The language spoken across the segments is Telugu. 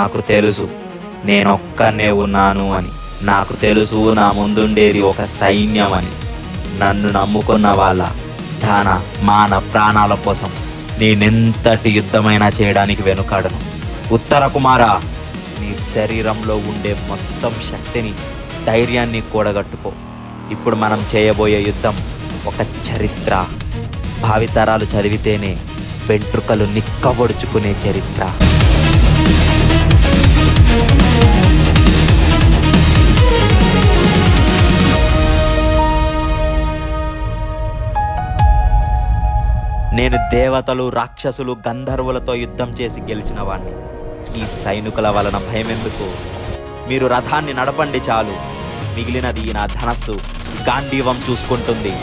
నాకు తెలుసు నేనొక్కనే ఉన్నాను అని. నాకు తెలుసు నా ముందుండేది ఒక సైన్యం అని. నన్ను నమ్ముకున్న వాళ్ళ ధన మాన ప్రాణాల కోసం నేనెంతటి యుద్ధమైనా చేయడానికి వెనుకాడను. ఉత్తర కుమార, నీ శరీరంలో ఉండే మొత్తం శక్తిని ధైర్యాన్ని కూడగట్టుకో. ఇప్పుడు మనం చేయబోయే యుద్ధం ఒక చరిత్ర. భావితరాలు చదివితేనే వెంట్రుకలు నిక్కబొడుచుకునే చరిత్ర. నేను దేవతలు, రాక్షసులు, గంధర్వులతో యుద్ధం చేసి గెలిచిన వాణ్ణి. ఈ సైనికుల వలన భయమెందుకు? మీరు రథాన్ని నడపండి చాలు. మిగిలినది నా ధనస్సు గాంధీవం చూసుకుంటుంది.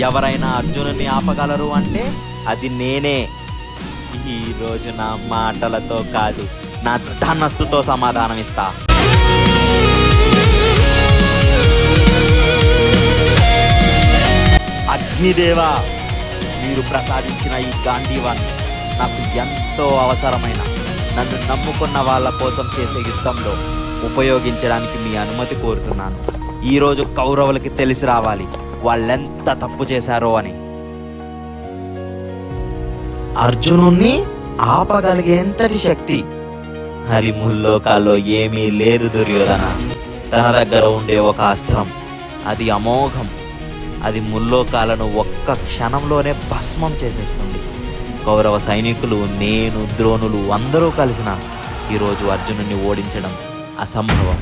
ఎవరైనా అర్జునుని ఆపగలరు అంటే అది నేనే. ఈరోజు నా మాటలతో కాదు, నా ధనస్సుతో సమాధానం ఇస్తా. అగ్నిదేవా, మీరు ప్రసాదించిన ఈ గాంధీవాన్ని నాకు ఎంతో అవసరమైన, నన్ను నమ్ముకున్న వాళ్ళ కోసం చేసే యుద్ధంలో ఉపయోగించడానికి మీ అనుమతి కోరుతున్నాను. ఈరోజు కౌరవులకి తెలిసి రావాలి వాళ్ళెంత తప్పు చేశారో అని. అర్జునుణ్ణి ఆపగలిగేంతటి శక్తి అది ముల్లోకాల్లో ఏమీ లేదు దుర్యోధన. తన దగ్గర ఉండే ఒక అస్త్రం, అది అమోఘం. అది ముల్లోకాలను ఒక్క క్షణంలోనే భస్మం చేసేస్తుంది. కౌరవ సైనికులు, నేను, ద్రోణులు అందరూ కలిసిన ఈరోజు అర్జునుడిని ఓడించడం అసంభవం.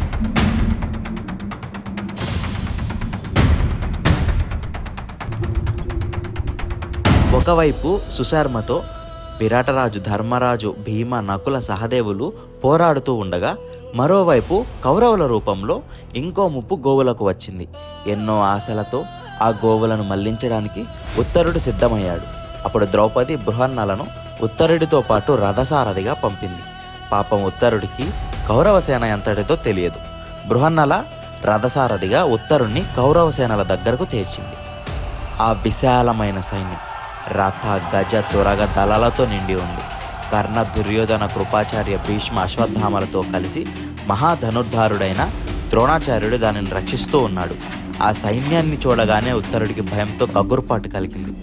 ఒకవైపు సుశర్మతో విరాటరాజు, ధర్మరాజు, భీమ, నకుల, సహదేవులు పోరాడుతూ ఉండగా మరోవైపు కౌరవుల రూపంలో ఇంకో ముప్పు గోవులకు వచ్చింది. ఎన్నో ఆశలతో ఆ గోవులను మళ్లించడానికి ఉత్తరుడు సిద్ధమయ్యాడు. అప్పుడు ద్రౌపది బృహన్నలను ఉత్తరుడితో పాటు రథసారథిగా పంపింది. పాపం ఉత్తరుడికి కౌరవ సేన ఎంతటితో తెలియదు. బృహన్నల రథసారథిగా ఉత్తరుణ్ణి కౌరవ సేనల దగ్గరకు చేర్చింది. ఆ విశాలమైన సైన్యం రథ, గజ, తురగ దళాలతో నిండి ఉంది. కర్ణ, దుర్యోధన, కృపాచార్య, భీష్మ, అశ్వత్థామలతో కలిసి మహాధనుర్ధారుడైన ద్రోణాచార్యుడు దానిని రక్షిస్తూ ఉన్నాడు. ఆ సైన్యాన్ని చూడగానే ఉత్తరుడికి భయంతో గగుర్పాటు కలిగింది.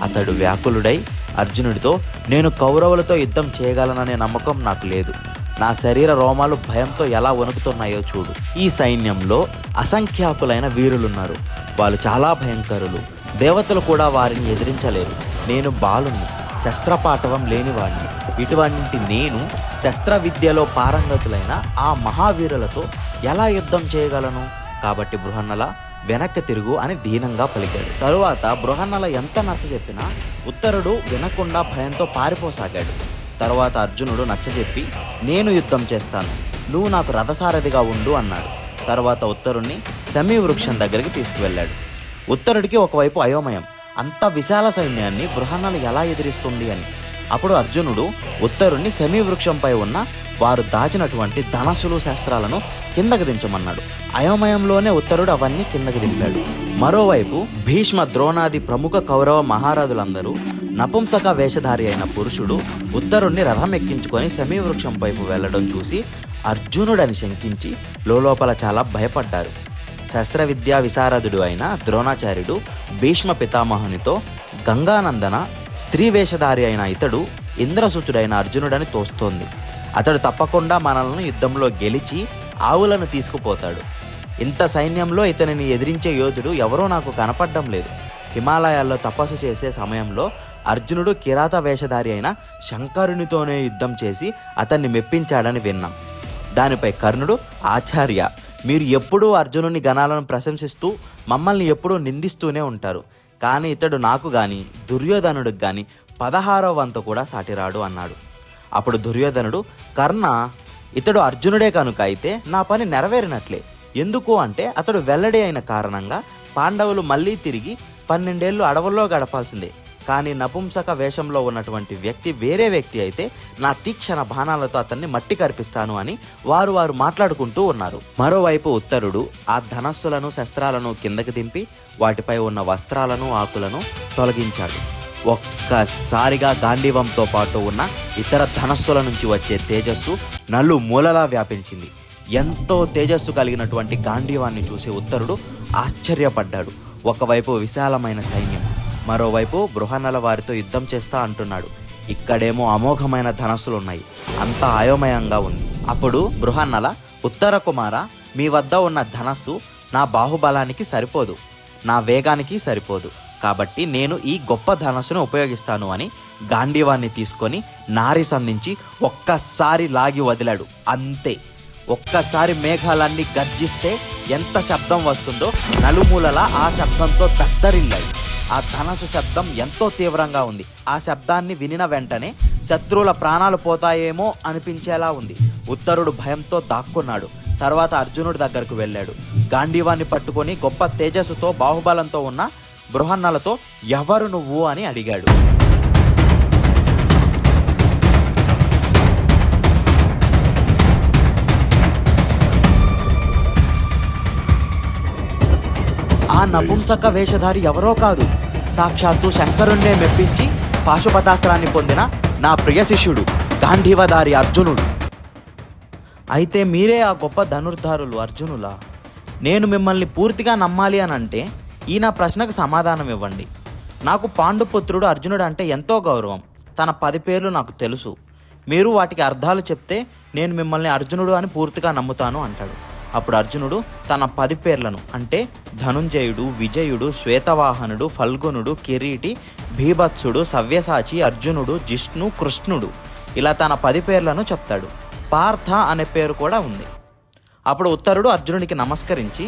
అతడు వ్యాకులుడై అర్జునుడితో, నేను కౌరవులతో యుద్ధం చేయగలననే నమ్మకం నాకు లేదు. నా శరీర రోమాలు భయంతో ఎలా వణుకుతున్నాయో చూడు. ఈ సైన్యంలో అసంఖ్యాకులైన వీరులున్నారు. వాళ్ళు చాలా భయంకరులు. దేవతలు కూడా వారిని ఎదిరించలేరు. నేను బాలుణ్ణి, శస్త్రపాటవం లేనివాడిని. ఇటువంటి నేను శస్త్ర విద్యలో పారంగతులైన ఆ మహావీరులతో ఎలా యుద్ధం చేయగలను? కాబట్టి బృహన్నల, వెనక్కి తిరుగు అని దీనంగా పలికాడు. తరువాత బృహన్నల ఎంత నచ్చజెప్పినా ఉత్తరుడు వినకుండా భయంతో పారిపోసాగాడు. తరువాత అర్జునుడు నచ్చజెప్పి, నేను యుద్ధం చేస్తాను, నువ్వు నాకు రథసారథిగా ఉండు అన్నాడు. తర్వాత ఉత్తరుణ్ణి శమీ వృక్షం దగ్గరికి తీసుకువెళ్ళాడు. ఉత్తరుడికి ఒకవైపు అయోమయం, అంత విశాల సైన్యాన్ని బృహన్నలు ఎలా ఎదిరిస్తుంది అని. అప్పుడు అర్జునుడు ఉత్తరుణ్ణి శమీ వృక్షంపై ఉన్న వారు దాచినటువంటి ధనస్సులు, శస్త్రాలను కిందకి దించమన్నాడు. అయోమయంలోనే ఉత్తరుడు అవన్నీ కిందకి దింపాడు. మరోవైపు భీష్మ, ద్రోణాది ప్రముఖ కౌరవ మహారాజులందరూ నపుంసక వేషధారి అయిన పురుషుడు ఉత్తరుణ్ణి రథం ఎక్కించుకొని శమీ వృక్షం వైపు వెళ్లడం చూసి అర్జునుడని శంకించి లోపల చాలా భయపడ్డారు. శస్త్ర విద్యా విశారదుడు అయిన ద్రోణాచార్యుడు భీష్మ పితామహునితో, గంగానందన స్త్రీ వేషధారి అయిన ఇతడు ఇంద్రసూచుడైన అర్జునుడని తోస్తోంది. అతడు తప్పకుండా మనల్ని యుద్ధంలో గెలిచి ఆవులను తీసుకుపోతాడు. ఇంత సైన్యంలో ఇతనిని ఎదిరించే యోధుడు ఎవరో నాకు కనపడడం లేదు. హిమాలయాల్లో తపస్సు చేసే సమయంలో అర్జునుడు కిరాత వేషధారి అయిన శంకరునితోనే యుద్ధం చేసి అతన్ని మెప్పించాడని విన్నాం. దానిపై కర్ణుడు, ఆచార్య, మీరు ఎప్పుడూ అర్జునుని గణాలను ప్రశంసిస్తూ మమ్మల్ని ఎప్పుడూ నిందిస్తూనే ఉంటారు. కానీ ఇతడు నాకు కానీ దుర్యోధనుడికి కానీ 16వ వంతు కూడా సాటిరాడు అన్నాడు. అప్పుడు దుర్యోధనుడు, కర్ణ, ఇతడు అర్జునుడే కనుక అయితే నా పని నెరవేరినట్లే. ఎందుకు అంటే అతడు వెల్లడి అయిన కారణంగా పాండవులు మళ్ళీ తిరిగి 12 ఏళ్ళు అడవుల్లో గడపాల్సిందే. కానీ నపుంసక వేషంలో ఉన్నటువంటి వ్యక్తి వేరే వ్యక్తి అయితే నా తీక్షణ బాణాలతో అతన్ని మట్టి కరిపిస్తాను అని వారు మాట్లాడుకుంటూ ఉన్నారు. మరోవైపు ఉత్తరుడు ఆ ధనస్సులను, శస్త్రాలను కిందకి దింపి వాటిపై ఉన్న వస్త్రాలను, ఆకులను తొలగించాడు. ఒక్కసారిగా గాంధీవంతో పాటు ఉన్న ఇతర ధనస్సుల నుంచి వచ్చే తేజస్సు నలుమూలలా వ్యాపించింది. ఎంతో తేజస్సు కలిగినటువంటి గాంధీవాన్ని చూసి ఉత్తరుడు ఆశ్చర్యపడ్డాడు. ఒకవైపు విశాలమైన సైన్యం, మరోవైపు బృహన్నల వారితో యుద్ధం చేస్తా అంటున్నాడు. ఇక్కడేమో అమోఘమైన ధనస్సులు ఉన్నాయి, అంతా అయోమయంగా ఉంది. అప్పుడు బృహన్నల, ఉత్తర కుమార, మీ వద్ద ఉన్న ధనస్సు నా బాహుబలానికి సరిపోదు, నా వేగానికి సరిపోదు, కాబట్టి నేను ఈ గొప్ప ధనస్సును ఉపయోగిస్తాను అని గాంధీవాన్ని తీసుకొని నారి సంధించి ఒక్కసారి లాగి వదిలాడు. అంతే, ఒక్కసారి మేఘాలన్నీ గర్జిస్తే ఎంత శబ్దం వస్తుందో నలుమూలలా ఆ శబ్దంతో దద్దరిల్లాయి. ఆ ధనస్సు శబ్దం ఎంతో తీవ్రంగా ఉంది. ఆ శబ్దాన్ని వినిన వెంటనే శత్రువుల ప్రాణాలు పోతాయేమో అనిపించేలా ఉంది. ఉత్తరుడు భయంతో దాక్కున్నాడు. తర్వాత అర్జునుడి దగ్గరకు వెళ్ళాడు. గాంధీవాన్ని పట్టుకొని గొప్ప తేజస్సుతో బాహుబలంతో ఉన్న బృహన్నలతో ఎవరు నువ్వు అని అడిగాడు. ఆ నపుంసక వేషధారి ఎవరో కాదు, సాక్షాత్తు శంకరుణ్ణే మెప్పించి పాశుపతాస్త్రాన్ని పొందిన నా ప్రియ శిష్యుడు గాంధీవధారి అర్జునుడు. అయితే మీరే ఆ గొప్ప ధనుర్ధారులు అర్జునులా? నేను మిమ్మల్ని పూర్తిగా నమ్మాలి అని అంటే ఈ నా ప్రశ్నకు సమాధానం ఇవ్వండి. నాకు పాండుపుత్రుడు అర్జునుడు అంటే ఎంతో గౌరవం. తన 10 పేర్లు నాకు తెలుసు. మీరు వాటికి అర్థాలు చెప్తే నేను మిమ్మల్ని అర్జునుడు అని పూర్తిగా నమ్ముతాను అంటాడు. అప్పుడు అర్జునుడు తన 10 పేర్లను అంటే ధనుంజయుడు, విజయుడు, శ్వేతవాహనుడు, ఫల్గునుడు, కిరీటి, భీభత్సుడు, సవ్యసాచి, అర్జునుడు, జిష్ణు, కృష్ణుడు ఇలా తన 10 పేర్లను చెప్తాడు. పార్థ అనే పేరు కూడా ఉంది. అప్పుడు ఉత్తరుడు అర్జునుడికి నమస్కరించి,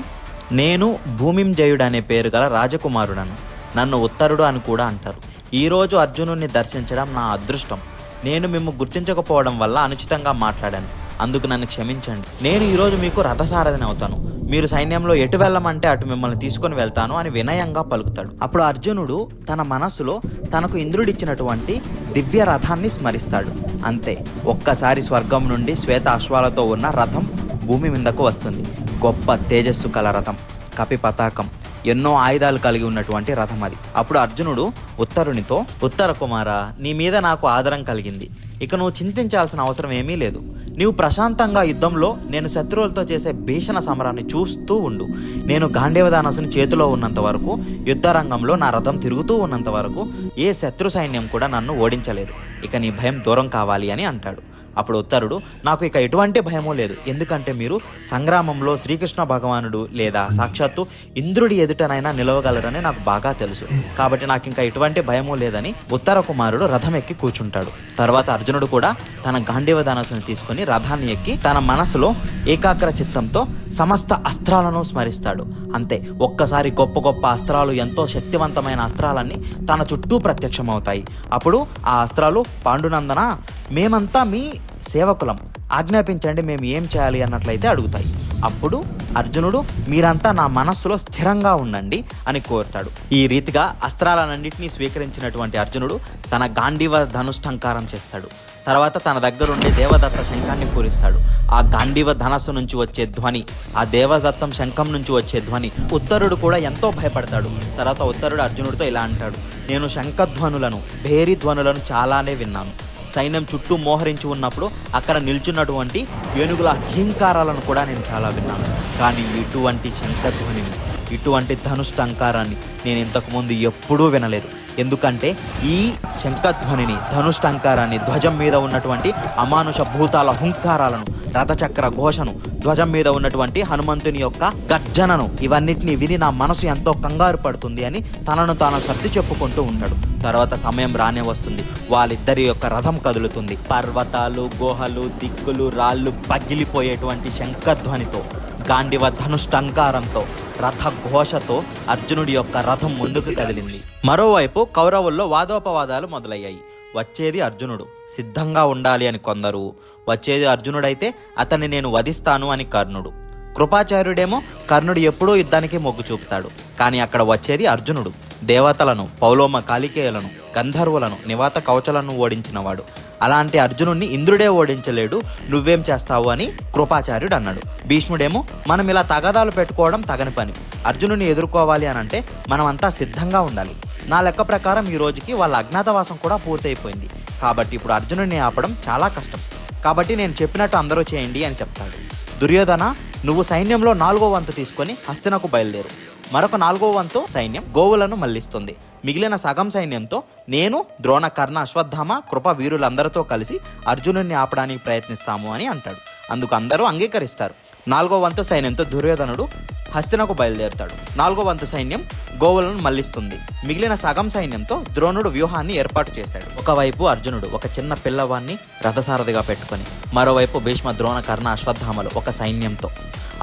నేను భూమింజయుడు అనే పేరు గల రాజకుమారుడను, నన్ను ఉత్తరుడు అని కూడా అంటారు. ఈరోజు అర్జునుడిని దర్శించడం నా అదృష్టం. నేను మిమ్ము గుర్తించకపోవడం వల్ల అనుచితంగా మాట్లాడాను, అందుకు నన్ను క్షమించండి. నేను ఈరోజు మీకు రథసారథిని అవుతాను. మీరు సైన్యంలో ఎటు వెళ్ళమంటే అటు మిమ్మల్ని తీసుకొని వెళ్తాను అని వినయంగా పలుకుతాడు. అప్పుడు అర్జునుడు తన మనసులో తనకు ఇంద్రుడిచ్చినటువంటి దివ్య రథాన్ని స్మరిస్తాడు. అంతే, ఒక్కసారి స్వర్గం నుండి శ్వేత అశ్వాలతో ఉన్న రథం భూమి మీదకు వస్తుంది. గొప్ప తేజస్సు కల రథం, కపి పతాకం, ఎన్నో ఆయుధాలు కలిగి ఉన్నటువంటి రథం అది. అప్పుడు అర్జునుడు ఉత్తరునితో, ఉత్తర కుమార, నీ మీద నాకు ఆదరం కలిగింది. ఇక నువ్వు చింతించాల్సిన అవసరం ఏమీ లేదు. నీవు ప్రశాంతంగా యుద్ధంలో నేను శత్రువులతో చేసే భీషణ సమరాన్ని చూస్తూ ఉండు. నేను గాంధీవదానసుని చేతిలో ఉన్నంత వరకు, యుద్ధ రంగంలో నా రథం తిరుగుతూ ఉన్నంత వరకు ఏ శత్రు సైన్యం కూడా నన్ను ఓడించలేదు. ఇక నీ భయం దూరం కావాలి అని అంటాడు. అప్పుడు ఉత్తరుడు, నాకు ఇక ఎటువంటి భయమూ లేదు. ఎందుకంటే మీరు సంగ్రామంలో శ్రీకృష్ణ భగవానుడు లేదా సాక్షాత్తు ఇంద్రుడి ఎదుటనైనా నిలవగలరని నాకు బాగా తెలుసు. కాబట్టి నాకు ఇంకా ఎటువంటి భయమూ లేదని ఉత్తర కుమారుడు రథం ఎక్కి కూర్చుంటాడు. తర్వాత అర్జునుడు కూడా తన గాంధీవ ధనస్సును తీసుకుని రథాన్ని ఎక్కి తన మనసులో ఏకాగ్ర చిత్తంతో సమస్త అస్త్రాలను స్మరిస్తాడు. అంతే, ఒక్కసారి గొప్ప గొప్ప అస్త్రాలు, ఎంతో శక్తివంతమైన అస్త్రాలన్నీ తన చుట్టూ ప్రత్యక్షమవుతాయి. అప్పుడు ఆ అస్త్రాలు, పాండునందన, మేమంతా మీ సేవకులం, ఆజ్ఞాపించండి, మేము ఏం చేయాలి అన్నట్లయితే అడుగుతాయి. అప్పుడు అర్జునుడు, మీరంతా నా మనస్సులో స్థిరంగా ఉండండి అని కోరుతాడు. ఈ రీతిగా అస్త్రాలన్నింటినీ స్వీకరించినటువంటి అర్జునుడు తన గాంధీవ ధనుష్టంకారం చేస్తాడు. తర్వాత తన దగ్గరుండే దేవదత్త శంఖాన్ని పూరిస్తాడు. ఆ గాంధీవ ధనస్సు నుంచి వచ్చే ధ్వని, ఆ దేవదత్తం శంఖం నుంచి వచ్చే ధ్వని, ఉత్తరుడు కూడా ఎంతో భయపడతాడు. తర్వాత ఉత్తరుడు అర్జునుడితో ఇలా అంటాడు, నేను శంఖధ్వనులను, భేరీ ధ్వనులను చాలానే విన్నాను. సైన్యం చుట్టూ మోహరించి ఉన్నప్పుడు అక్కడ నిల్చున్నటువంటి ఏనుగుల అహంకారాలను కూడా నేను చాలా విన్నాను. కానీ ఇటువంటి శంఖధ్వనిని, ఇటువంటి ధనుష్టంకారాన్ని నేను ఇంతకుముందు ఎప్పుడూ వినలేదు. ఎందుకంటే ఈ శంఖధ్వనిని, ధనుష్టంకారాన్ని, ధ్వజం మీద ఉన్నటువంటి అమానుష భూతాల హుంకారాలను, రథచక్ర ఘోషను, ధ్వజం మీద ఉన్నటువంటి హనుమంతుని యొక్క గర్జనను, ఇవన్నిటిని విని నా మనసు ఎంతో కంగారు పడుతుంది అని తనను తాను సర్ది చెప్పుకుంటూ ఉంటాడు. తర్వాత సమయం రానే వస్తుంది. వాళ్ళిద్దరి యొక్క రథం కదులుతుంది. పర్వతాలు, గుహలు, దిక్కులు, రాళ్ళు పగిలిపోయేటువంటి శంఖధ్వనితో, గాంధీవ ధనుష్టంకారంతో, రథ ఘోషతో అర్జునుడి యొక్క రథం ముందుకు కదిలింది. మరోవైపు కౌరవుల్లో వాదోపవాదాలు మొదలయ్యాయి. వచ్చేది అర్జునుడు, సిద్ధంగా ఉండాలి అని కొందరు, వచ్చేది అర్జునుడైతే అతన్ని నేను వధిస్తాను అని కర్ణుడు. కృపాచార్యుడేమో కర్ణుడు ఎప్పుడూ యుద్ధానికి మొగ్గు చూపుతాడు. కానీ అక్కడ వచ్చేది అర్జునుడు, దేవతలను, పౌలోమ కాళికేయులను, గంధర్వులను, నివాత కవచలను ఓడించినవాడు. అలాంటి అర్జునుడిని ఇంద్రుడే ఓడించలేడు, నువ్వేం చేస్తావు అని కృపాచార్యుడు అన్నాడు. భీష్ముడేమో, మనం ఇలా తగాదాలు పెట్టుకోవడం తగని పని, అర్జునుడిని ఎదుర్కోవాలి అని అంటే మనమంతా సిద్ధంగా ఉండాలి. నా లెక్క ప్రకారం ఈ రోజుకి వాళ్ళ అజ్ఞాతవాసం కూడా పూర్తయిపోయింది. కాబట్టి ఇప్పుడు అర్జునుడిని ఆపడం చాలా కష్టం. కాబట్టి నేను చెప్పినట్టు అందరూ చేయండి అని చెప్తాడు. దుర్యోధన, నువ్వు సైన్యంలో 4వ వంతు తీసుకొని హస్తినకు బయలుదేరు. మరొక 4వ వంతు సైన్యం గోవులను మళ్లిస్తుంది. మిగిలిన సగం సైన్యంతో నేను, ద్రోణ, కర్ణ, అశ్వత్థామ, కృప వీరులందరితో కలిసి అర్జునుడిని ఆపడానికి ప్రయత్నిస్తాము అని అంటాడు. అందుకు అందరూ అంగీకరిస్తారు. 4వ వంతు సైన్యంతో దుర్యోధనుడు హస్తినకు బయలుదేరుతాడు. 4వ వంతు సైన్యం గోవులను మళ్లిస్తుంది. మిగిలిన సగం సైన్యంతో ద్రోణుడు వ్యూహాన్ని ఏర్పాటు చేశాడు. ఒకవైపు అర్జునుడు ఒక చిన్న పిల్లవాడిని రథసారథిగా పెట్టుకొని, మరోవైపు భీష్మ, ద్రోణ, కర్ణ, అశ్వత్థామలు ఒక సైన్యంతో.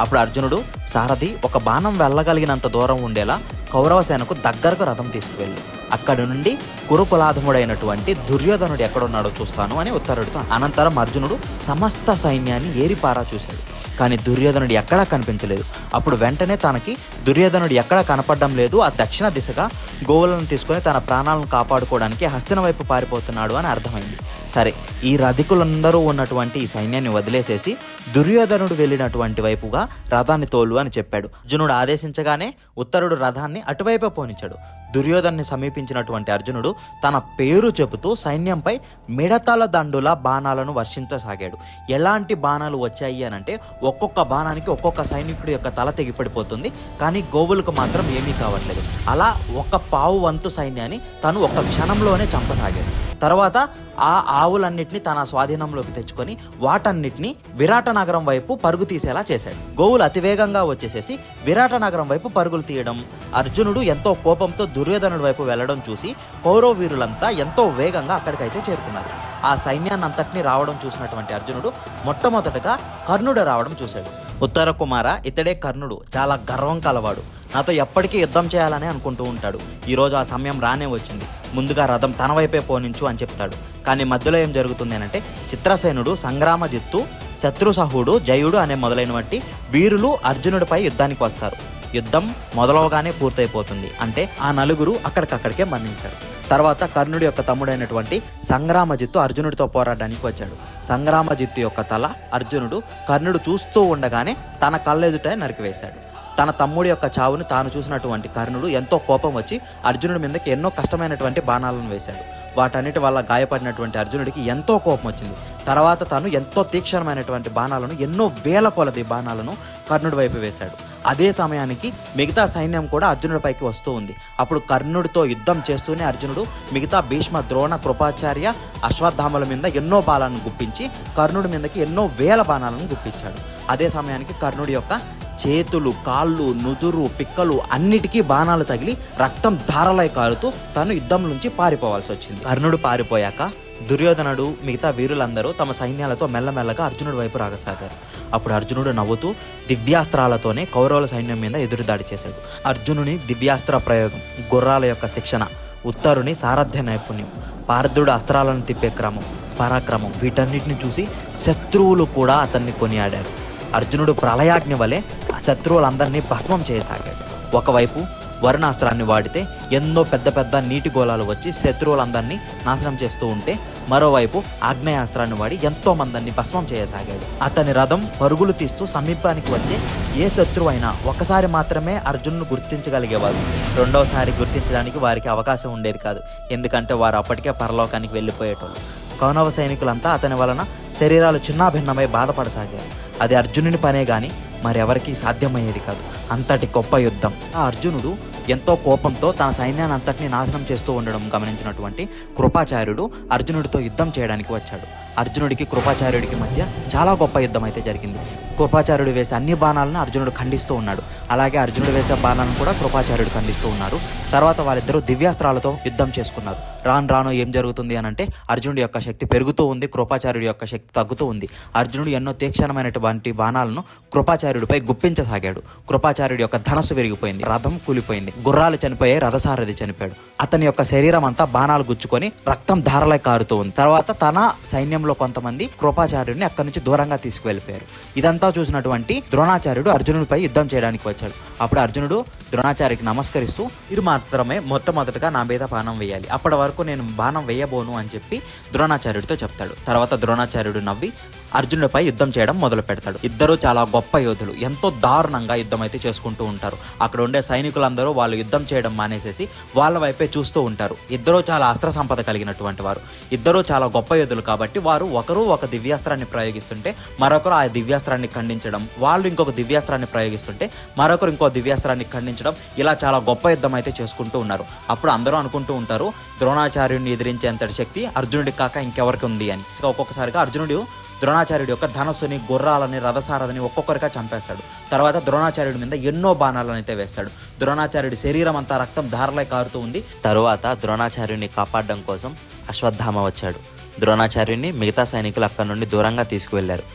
అప్పుడు అర్జునుడు సారథి ఒక బాణం వెళ్ళగలిగినంత దూరం ఉండేలా కౌరవ సేనకు దగ్గరకు రథం తీసుకువెళ్ళి అక్కడి నుండి కురుకులాధముడైనటువంటి దుర్యోధనుడు ఎక్కడున్నాడో చూస్తాను అని ఉత్తరుడితో. అనంతరం అర్జునుడు సమస్త సైన్యాన్ని ఏరిపారా చూశాడు. కానీ దుర్యోధనుడు ఎక్కడా కనిపించలేదు. అప్పుడు వెంటనే తనకి దుర్యోధనుడు ఎక్కడా కనపడడం లేదు, ఆ దక్షిణ దిశగా గోవులను తీసుకొని తన ప్రాణాలను కాపాడుకోవడానికి హస్తిన వైపు పారిపోతున్నాడు అని అర్థమైంది. సరే, ఈ రధికులందరూ ఉన్నటువంటి ఈ సైన్యాన్ని వదిలేసేసి దుర్యోధనుడు వెళ్ళినటువంటి వైపుగా రథాన్ని తోలు అని చెప్పాడు. అర్జునుడు ఆదేశించగానే ఉత్తరుడు రథాన్ని అటువైపే పోనిచ్చాడు. దుర్యోధన్ని సమీపించినటువంటి అర్జునుడు తన పేరు చెబుతూ సైన్యంపై మిడతల దండుల బాణాలను వర్షించసాగాడు. ఎలాంటి బాణాలు వచ్చాయి అని అంటే, ఒక్కొక్క బాణానికి ఒక్కొక్క సైనికుడి యొక్క తల తెగిపడిపోతుంది, కానీ గోవులకు మాత్రం ఏమీ కావట్లేదు. అలా ఒక పావు వంతు సైన్యాన్ని తను ఒక్క క్షణంలోనే చంపసాగాడు. తర్వాత ఆ ఆవులన్నిటిని తన స్వాధీనంలోకి తెచ్చుకొని వాటన్నిటిని విరాట నగరం వైపు పరుగు తీసేలా చేశాడు. గోవులు అతివేగంగా వచ్చేసేసి విరాట నగరం వైపు పరుగులు తీయడం, అర్జునుడు ఎంతో కోపంతో దుర్యోధనుడి వైపు వెళ్లడం చూసి కౌరవ వీరులంతా ఎంతో వేగంగా అక్కడికైతే చేరుకున్నారు. ఆ సైన్యాన్ని అంతటినీ రావడం చూసినటువంటి అర్జునుడు మొట్టమొదటగా కర్ణుడు రావడం చూశాడు. ఉత్తర కుమార, ఇతడే కర్ణుడు. చాలా గర్వం కలవాడు. నాతో ఎప్పటికీ యుద్ధం చేయాలని అనుకుంటూ ఉంటాడు. ఈరోజు ఆ సమయం రానే వచ్చింది. ముందుగా రథం తన వైపే పోనించు అని చెప్తాడు. కానీ మధ్యలో ఏం జరుగుతుంది అంటే, చిత్రసేనుడు, సంగ్రామజిత్తు, శత్రుసహుడు, జయుడు అనే మొదలైనటువంటి వీరులు అర్జునుడిపై యుద్ధానికి వస్తారు. యుద్ధం మొదలవగానే పూర్తయిపోతుంది. అంటే ఆ నలుగురు అక్కడికక్కడికే మరణించారు. తర్వాత కర్ణుడి యొక్క తమ్ముడైనటువంటి సంగ్రామజిత్తు అర్జునుడితో పోరాడడానికి వచ్చాడు. సంగ్రామజిత్తు యొక్క తల అర్జునుడు కర్ణుడు చూస్తూ ఉండగానే తన కళ్ళెదుట నరికివేశాడు. తన తమ్ముడి యొక్క చావును తాను చూసినటువంటి కర్ణుడు ఎంతో కోపం వచ్చి అర్జునుడి మీదకి ఎన్నో కష్టమైనటువంటి బాణాలను వేశాడు. వాటన్నిటి వల్ల గాయపడినటువంటి అర్జునుడికి ఎంతో కోపం వచ్చింది. తర్వాత తాను ఎంతో తీక్షణమైనటువంటి బాణాలను, ఎన్నో వేల కొలది బాణాలను కర్ణుడి వైపు వేశాడు. అదే సమయానికి మిగతా సైన్యం కూడా అర్జునుడిపైకి వస్తూ ఉంది. అప్పుడు కర్ణుడితో యుద్ధం చేస్తూనే అర్జునుడు మిగతా భీష్మ, ద్రోణ, కృపాచార్య, అశ్వత్థామల మీద ఎన్నో బాణాలను గుప్పించి కర్ణుడి మీదకి ఎన్నో వేల బాణాలను గుప్పించాడు. అదే సమయానికి కర్ణుడి యొక్క చేతులు, కాళ్ళు, నుదురు, పిక్కలు అన్నిటికీ బాణాలు తగిలి రక్తం ధారలై కారుతూ తను యుద్ధం నుంచి పారిపోవాల్సి వచ్చింది. కర్ణుడు పారిపోయాక దుర్యోధనుడు, మిగతా వీరులందరూ తమ సైన్యాలతో మెల్లమెల్లగా అర్జునుడి వైపు రాగసాగారు. అప్పుడు అర్జునుడు నవ్వుతూ దివ్యాస్త్రాలతోనే కౌరవుల సైన్యం మీద ఎదురుదాడి చేశాడు. అర్జునుని దివ్యాస్త్ర ప్రయోగం, గుర్రాల యొక్క శిక్షణ, ఉత్తరుని సారథ్య నైపుణ్యం, పార్థుడు అస్త్రాలను తిప్పే క్రమం, పరాక్రమం, వీటన్నిటిని చూసి శత్రువులు కూడా అతన్ని కొనియాడారు. అర్జునుడు ప్రళయాగ్ని వలె ఆ శత్రువులందరినీ భస్మం చేయసాగాడు. ఒకవైపు వరుణాస్త్రాన్ని వాడితే ఎన్నో పెద్ద పెద్ద నీటి గోళాలు వచ్చి శత్రువులందరినీ నాశనం చేస్తూ ఉంటే, మరోవైపు ఆగ్నేయాస్త్రాన్ని వాడి ఎంతో మందిని భస్మం చేయసాగాడు. అతని రథం పరుగులు తీస్తూ సమీపానికి వచ్చే ఏ శత్రువు అయినా ఒకసారి మాత్రమే అర్జునును గుర్తించగలిగేవారు. రెండవసారి గుర్తించడానికి వారికి అవకాశం ఉండేది కాదు. ఎందుకంటే వారు అప్పటికే పరలోకానికి వెళ్ళిపోయేటోళ్ళు. కౌరవ సైనికులంతా అతని వలన శరీరాలు చిన్నాభిన్నమై బాధపడసాగారు. అది అర్జునుని పనే గాని మరెవరికి సాధ్యమయ్యేది కాదు. అంతటి గొప్ప యుద్ధం. ఆ అర్జునుడు ఎంతో కోపంతో తన సైన్యాన్ని అంతటినీ నాశనం చేస్తూ ఉండడం గమనించినటువంటి కృపాచార్యుడు అర్జునుడితో యుద్ధం చేయడానికి వచ్చాడు. అర్జునుడికి కృపాచార్యుడికి మధ్య చాలా గొప్ప యుద్ధం అయితే జరిగింది. కృపాచార్యుడు వేసే అన్ని బాణాలను అర్జునుడు ఖండిస్తూ ఉన్నాడు. అలాగే అర్జునుడు వేసే బాణాలను కూడా కృపాచార్యుడు ఖండిస్తూ ఉన్నారు. తర్వాత వారిద్దరూ దివ్యాస్త్రాలతో యుద్ధం చేసుకున్నారు. రాను రాను ఏం జరుగుతుంది అని అంటే, అర్జునుడి యొక్క శక్తి పెరుగుతూ ఉంది, కృపాచార్యుడి యొక్క శక్తి తగ్గుతూ ఉంది. అర్జునుడు ఎన్నో తీక్షణమైనటువంటి బాణాలను కృపాచార్యుడిపై గుప్పించసాగాడు. కృపాచార్యుడి యొక్క ధనస్సు విరిగిపోయింది, రథం కూలిపోయింది, గుర్రాలు చనిపోయాయి, రథసారథి చనిపోయాడు. అతని యొక్క శరీరం అంతా బాణాలు గుచ్చుకొని రక్తం ధారలై కారుతూ ఉంది. తర్వాత తన సైన్యంలో కొంతమంది కృపాచార్యుడిని అక్కడి నుంచి దూరంగా తీసుకువెళ్ళిపోయారు. ఇదంతా చూసినటువంటి ద్రోణాచార్యుడు అర్జునుడిపై యుద్ధం చేయడానికి వచ్చాడు. అప్పుడు అర్జునుడు ద్రోణాచార్యుడికి నమస్కరిస్తూ, మీరు మాత్రమే మొట్టమొదటిగా నా మీద బాణం వేయాలి, అప్పటి వరకు నేను బాణం వేయబోను అని చెప్పి ద్రోణాచార్యుడితో చెప్తాడు. తర్వాత ద్రోణాచార్యుడు నవ్వి అర్జునుడిపై యుద్ధం చేయడం మొదలు పెడతాడు. ఇద్దరు చాలా గొప్ప యోధులు, ఎంతో దారుణంగా యుద్ధం అయితే చేసుకుంటూ ఉంటారు. అక్కడ ఉండే సైనికులందరూ వాళ్ళు యుద్ధం చేయడం మానేసేసి వాళ్ళ వైపే చూస్తూ ఉంటారు. ఇద్దరు చాలా అస్త్ర సంపద కలిగినటువంటి వారు, ఇద్దరు చాలా గొప్ప యోధులు కాబట్టి వారు ఒకరు ఒక దివ్యాస్త్రాన్ని ప్రయోగిస్తుంటే మరొకరు ఆ దివ్యాస్త్రాన్ని ఖండించడం, వాళ్ళు ఇంకొక దివ్యాస్త్రాన్ని ప్రయోగిస్తుంటే మరొకరు ఇంకో దివ్యాస్త్రాన్ని ఖండించడం, ఇలా చాలా గొప్ప యుద్ధం అయితే చేసుకుంటూ ఉన్నారు. అప్పుడు అందరూ అనుకుంటూ ఉంటారు ద్రోణాచార్యుడిని ఎదిరించేంతటి శక్తి అర్జునుడికి కాక ఇంకెవరికి ఉంది అని. ఒక్కొక్కసారిగా అర్జునుడు ద్రోణాచార్యుడి యొక్క ధనస్సుని, గుర్రాలని, రథసారథిని ఒక్కొక్కరిగా చంపేస్తాడు. తర్వాత ద్రోణాచార్యుడి మీద ఎన్నో బాణాలను అయితే వేస్తాడు. ద్రోణాచార్యుడి శరీరం అంతా రక్తం ధారలై కారుతూ ఉంది. తరువాత ద్రోణాచార్యుడిని కాపాడడం కోసం అశ్వత్థామ వచ్చాడు. ద్రోణాచార్యుడిని మిగతా సైనికులు అక్కడి నుండి దూరంగా తీసుకువెళ్లారు.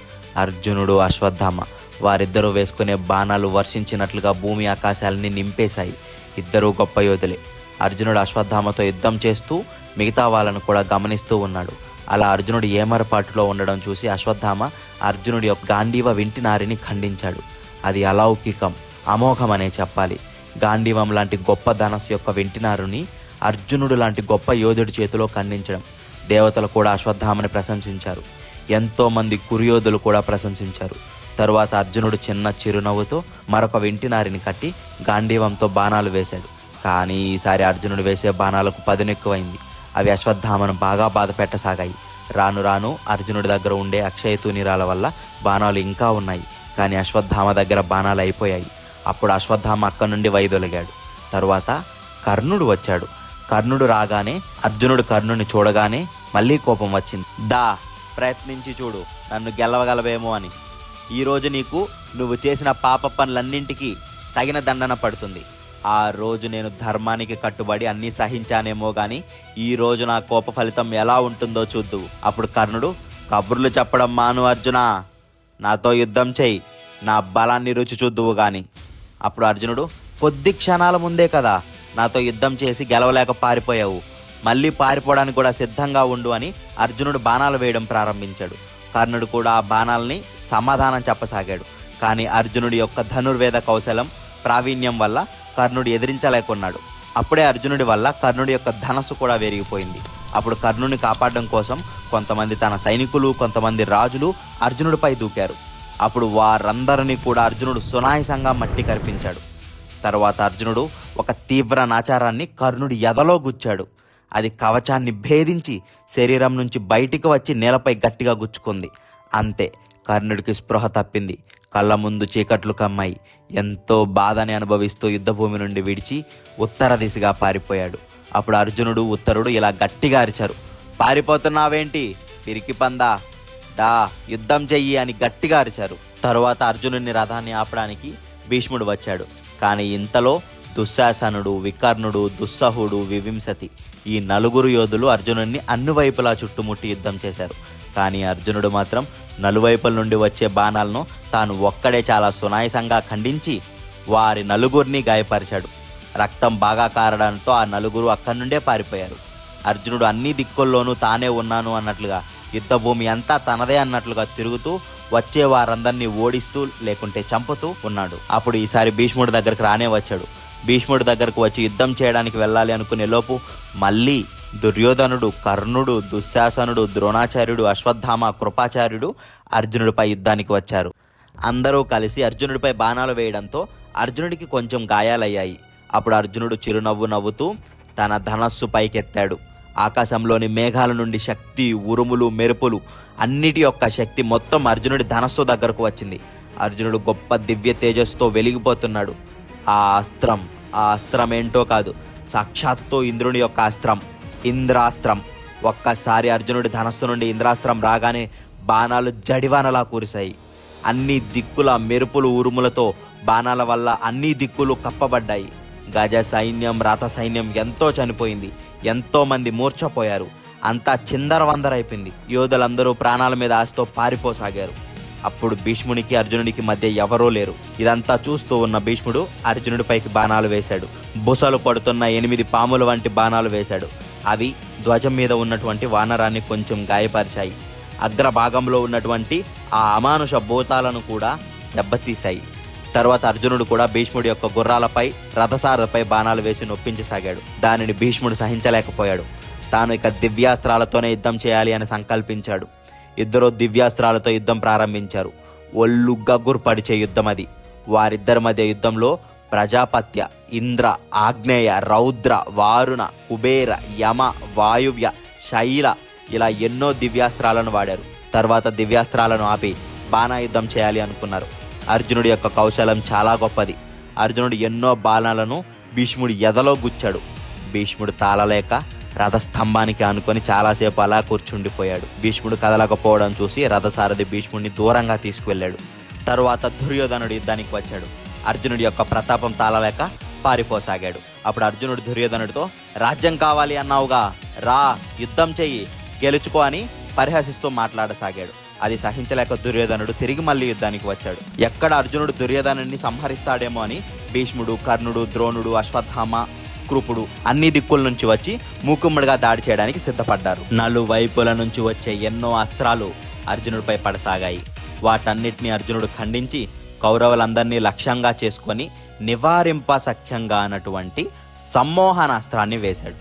అర్జునుడు, అశ్వత్థామ వారిద్దరూ వేసుకునే బాణాలు వర్షించినట్లుగా భూమి ఆకాశాలని నింపేశాయి. ఇద్దరూ గొప్ప యోధులే. అర్జునుడు అశ్వత్థామతో యుద్ధం చేస్తూ మిగతా వాళ్ళను కూడా గమనిస్తూ ఉన్నాడు. అలా అర్జునుడు ఏమరపాటులో ఉండడం చూసి అశ్వత్థామ అర్జునుడి యొక్క గాంధీవ వింటినారిని ఖండించాడు. అది అలౌకికం, అమోఘం అనే చెప్పాలి. గాంధీవం లాంటి గొప్ప ధనస్సు యొక్క వింటినారుని అర్జునుడు లాంటి గొప్ప యోధుడి చేతిలో ఖండించడం. దేవతలు కూడా అశ్వత్థామని ప్రశంసించారు. ఎంతోమంది కురుయోధులు కూడా ప్రశంసించారు. తరువాత అర్జునుడు చిన్న చిరునవ్వుతో మరొక వింటినారిని కట్టి గాంధీవంతో బాణాలు వేశాడు. కానీ ఈసారి అర్జునుడు వేసే బాణాలకు పదునెక్కువైంది. అవి అశ్వత్థామను బాగా బాధ పెట్టసాగాయి. రాను రాను అర్జునుడి దగ్గర ఉండే అక్షయ తూనీరాల వల్ల బాణాలు ఇంకా ఉన్నాయి, కానీ అశ్వత్థామ దగ్గర బాణాలు అయిపోయాయి. అప్పుడు అశ్వత్థామ అక్కడి నుండి వైదొలిగాడు. తరువాత కర్ణుడు వచ్చాడు. కర్ణుడు రాగానే అర్జునుడు కర్ణుని చూడగానే మళ్ళీ కోపం వచ్చింది. ప్రయత్నించి చూడు, నన్ను గెలవగలవేమో అని. ఈరోజు నీకు నువ్వు చేసిన పాప పనులన్నింటికీ తగిన దండన పడుతుంది. ఆ రోజు నేను ధర్మానికి కట్టుబడి అన్నీ సహించానేమో కానీ ఈరోజు నా కోప ఫలితం ఎలా ఉంటుందో చూద్దు. అప్పుడు కర్ణుడు, కబుర్లు చెప్పడం మాను అర్జున, నాతో యుద్ధం చేయి, నా బలాన్ని రుచి చూద్దువు గాని. అప్పుడు అర్జునుడు, కొద్ది క్షణాల ముందే కదా నాతో యుద్ధం చేసి గెలవలేక పారిపోయావు, మళ్ళీ పారిపోవడానికి కూడా సిద్ధంగా ఉండు అని అర్జునుడు బాణాలు వేయడం ప్రారంభించాడు. కర్ణుడు కూడా ఆ బాణాలని సమాధానం చెప్పసాగాడు. కానీ అర్జునుడి యొక్క ధనుర్వేద కౌశలం, ప్రావీణ్యం వల్ల కర్ణుడు ఎదిరించలేకున్నాడు. అప్పుడే అర్జునుడి వల్ల కర్ణుడి యొక్క ధనస్సు కూడా విరిగిపోయింది. అప్పుడు కర్ణుడిని కాపాడడం కోసం కొంతమంది తన సైనికులు, కొంతమంది రాజులు అర్జునుడిపై దూకారు. అప్పుడు వారందరినీ కూడా అర్జునుడు సునాయసంగా మట్టి కరిపించాడు. తర్వాత అర్జునుడు ఒక తీవ్ర నాచారాన్ని కర్ణుడి ఎదలో గుచ్చాడు. అది కవచాన్ని భేదించి శరీరం నుంచి బయటికి వచ్చి నేలపై గట్టిగా గుచ్చుకుంది. అంతే, కర్ణుడికి స్పృహ తప్పింది. కళ్ళ ముందు చీకట్లు కమ్మాయి. ఎంతో బాధని అనుభవిస్తూ యుద్ధభూమి నుండి విడిచి ఉత్తర దిశగా పారిపోయాడు. అప్పుడు అర్జునుడు, ఉత్తరుడు ఇలా గట్టిగా అరిచారు, పారిపోతున్నావేంటి పిరికి పందా, దా యుద్ధం చెయ్యి అని గట్టిగా అరిచారు. తరువాత అర్జునుడిని రథాన్ని ఆపడానికి భీష్ముడు వచ్చాడు. కానీ ఇంతలో దుశ్శాసనుడు, వికర్ణుడు, దుస్సహుడు, వివింశతి ఈ నలుగురు యోధులు అర్జునుడిని అన్ని వైపులా చుట్టుముట్టి యుద్ధం చేశారు. కానీ అర్జునుడు మాత్రం నలువైపుల నుండి వచ్చే బాణాలను తాను ఒక్కడే చాలా సునాయసంగా ఖండించి వారి నలుగురిని గాయపరిచాడు. రక్తం బాగా కారడంతో ఆ నలుగురు అక్కడి నుండే పారిపోయారు. అర్జునుడు అన్ని దిక్కుల్లోనూ తానే ఉన్నాను అన్నట్లుగా, యుద్ధభూమి అంతా తనదే అన్నట్లుగా తిరుగుతూ వచ్చే వారందరినీ ఓడిస్తూ లేకుంటే చంపుతూ ఉన్నాడు. అప్పుడు ఈసారి భీష్ముడి దగ్గరకు రానే వచ్చాడు. భీష్ముడి దగ్గరకు వచ్చి యుద్ధం చేయడానికి వెళ్ళాలి అనుకునే లోపు మళ్ళీ దుర్యోధనుడు, కర్ణుడు, దుశ్శాసనుడు, ద్రోణాచార్యుడు, అశ్వత్థామ, కృపాచార్యుడు అర్జునుడిపై యుద్ధానికి వచ్చారు. అందరూ కలిసి అర్జునుడిపై బాణాలు వేయడంతో అర్జునుడికి కొంచెం గాయాలయ్యాయి. అప్పుడు అర్జునుడు చిరునవ్వు నవ్వుతూ తన ధనస్సు పైకెత్తాడు. ఆకాశంలోని మేఘాల నుండి శక్తి, ఉరుములు, మెరుపులు అన్నిటి యొక్క శక్తి మొత్తం అర్జునుడి ధనస్సు దగ్గరకు వచ్చింది. అర్జునుడు గొప్ప దివ్య తేజస్సుతో వెలిగిపోతున్నాడు. ఆ అస్త్రం ఏంటో కాదు, సాక్షాత్తు ఇంద్రుని యొక్క అస్త్రం, ఇంద్రాస్త్రం. ఒక్కసారి అర్జునుడి ధనస్సు నుండి ఇంద్రాస్త్రం రాగానే బాణాలు జడివానలా కురిశాయి. అన్ని దిక్కుల మెరుపులు, ఉరుములతో బాణాల వల్ల అన్ని దిక్కులు కప్పబడ్డాయి. గజ సైన్యం, రథ సైన్యం ఎంతో చనిపోయింది. ఎంతో మంది మూర్ఛపోయారు. అంతా చిందరవందరైపోయింది. యోధులందరూ ప్రాణాల మీద ఆశతో పారిపోసాగారు. అప్పుడు భీష్మునికి అర్జునుడికి మధ్య ఎవరూ లేరు. ఇదంతా చూస్తూ ఉన్న భీష్ముడు అర్జునుడిపైకి బాణాలు వేశాడు. బుసలు పడుతున్న 8 పాముల వంటి బాణాలు వేశాడు. అవి ధ్వజం మీద ఉన్నటువంటి వానరాన్ని కొంచెం గాయపరిచాయి. అగ్రభాగంలో ఉన్నటువంటి ఆ అమానుష భూతాలను కూడా దెబ్బతీశాయి. తర్వాత అర్జునుడు కూడా భీష్ముడి యొక్క గుర్రాలపై, రథసారథపై బాణాలు వేసి నొప్పించసాగాడు. దానిని భీష్ముడు సహించలేకపోయాడు. తాను ఇక దివ్యాస్త్రాలతోనే యుద్ధం చేయాలి అని సంకల్పించాడు. ఇద్దరు దివ్యాస్త్రాలతో యుద్ధం ప్రారంభించారు. ఒళ్ళు గగుర్పడిచే యుద్ధం అది. వారిద్దరి మధ్య యుద్ధంలో ప్రజాపత్య, ఇంద్ర, ఆగ్నేయ, రౌద్ర, వారుణ, కుబేర, యమ, వాయువ్య, శైల ఇలా ఎన్నో దివ్యాస్త్రాలను వాడారు. తర్వాత దివ్యాస్త్రాలను ఆపి బాణాయుద్ధం చేయాలి అనుకున్నారు. అర్జునుడి యొక్క కౌశలం చాలా గొప్పది. అర్జునుడు ఎన్నో బాణాలను భీష్ముడి ఎదలో గుచ్చాడు. భీష్ముడు తాళలేక రథస్తంభానికి ఆనుకొని చాలాసేపు అలా కూర్చుండిపోయాడు. భీష్ముడు కదలకపోవడం చూసి రథసారథి భీష్ముడిని దూరంగా తీసుకువెళ్ళాడు. తరువాత దుర్యోధనుడు యుద్ధానికి వచ్చాడు. అర్జునుడి యొక్క ప్రతాపం తాళలేక పారిపోసాగాడు. అప్పుడు అర్జునుడు దుర్యోధనుడితో, రాజ్యం కావాలి అన్నావుగా, రా యుద్ధం చెయ్యి, గెలుచుకో అని పరిహసిస్తూ మాట్లాడసాగాడు. అది సహించలేక దుర్యోధనుడు తిరిగి మళ్ళీ యుద్ధానికి వచ్చాడు. ఎక్కడ అర్జునుడు దుర్యోధనుడిని సంహరిస్తాడేమో అని భీష్ముడు, కర్ణుడు, ద్రోణుడు, అశ్వత్థామ, కృపుడు అన్ని దిక్కుల నుంచి వచ్చి మూకుమ్మడిగా దాడి చేయడానికి సిద్ధపడ్డారు. నలువైపుల నుంచి వచ్చే ఎన్నో అస్త్రాలు అర్జునుడిపై పడసాగాయి. వాటన్నిటిని అర్జునుడు ఖండించి కౌరవులందరినీ లక్ష్యంగా చేసుకొని నివారింపసఖ్యంగా అన్నటువంటి సమ్మోహనాస్త్రాన్ని వేశాడు.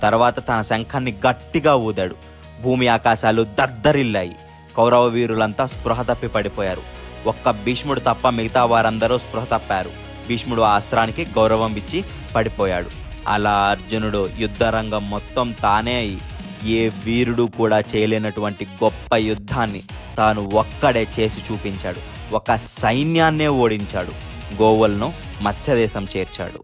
తర్వాత తన శంఖాన్ని గట్టిగా ఊదాడు. భూమి ఆకాశాలు దద్దరిల్లాయి. కౌరవ వీరులంతా స్పృహ తప్పి పడిపోయారు. ఒక్క భీష్ముడు తప్ప మిగతా వారందరూ స్పృహ తప్పారు. భీష్ముడు ఆ అస్త్రానికి గౌరవం ఇచ్చి పడిపోయాడు. అలా అర్జునుడు యుద్ధరంగం మొత్తం తానే ఏ వీరుడు కూడా చేయలేనటువంటి గొప్ప యుద్ధాన్ని తాను ఒక్కడే చేసి చూపించాడు. ఒక సైన్యాన్నే ఓడించాడు. గోవులను మత్స్యదేశం చేర్చాడు.